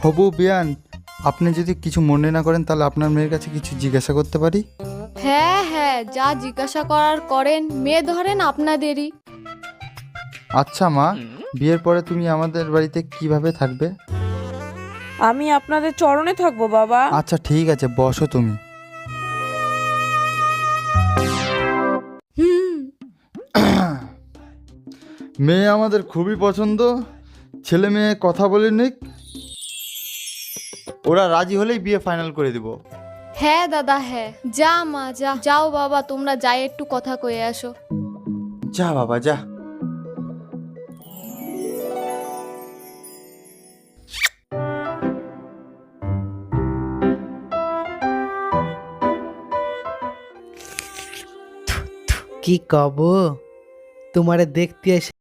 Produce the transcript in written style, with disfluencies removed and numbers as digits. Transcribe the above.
হবু বিয়ান, আপনি যদি কিছু মনে না করেন তাহলে আপনার মেয়ের কাছে কিছু জিজ্ঞাসা করতে পারি? হ্যাঁ হ্যাঁ, যা জিজ্ঞাসা করার করেন, মেয়ে ধরেন আপনাদেরই। আচ্ছা মা, বিয়ের পরে তুমি আমাদের বাড়িতে কিভাবে থাকবে? আমি আপনাদের চরণে থাকবো বাবা। আচ্ছা ঠিক আছে, বসো তুমি। হুম। মেয়ে আমাদের খুবই পছন্দ, ছেলে মেয়ে কথা বলে নিক, ওরা রাজি হলেই বিয়ে ফাইনাল করে দিব। হ্যাঁ দাদা হ্যাঁ, যা মা যা, যাও বাবা তোমরা যাই একটু কথা কয়ে আসো। যা বাবা যা। কি কব, তোমারে দেখতে এসে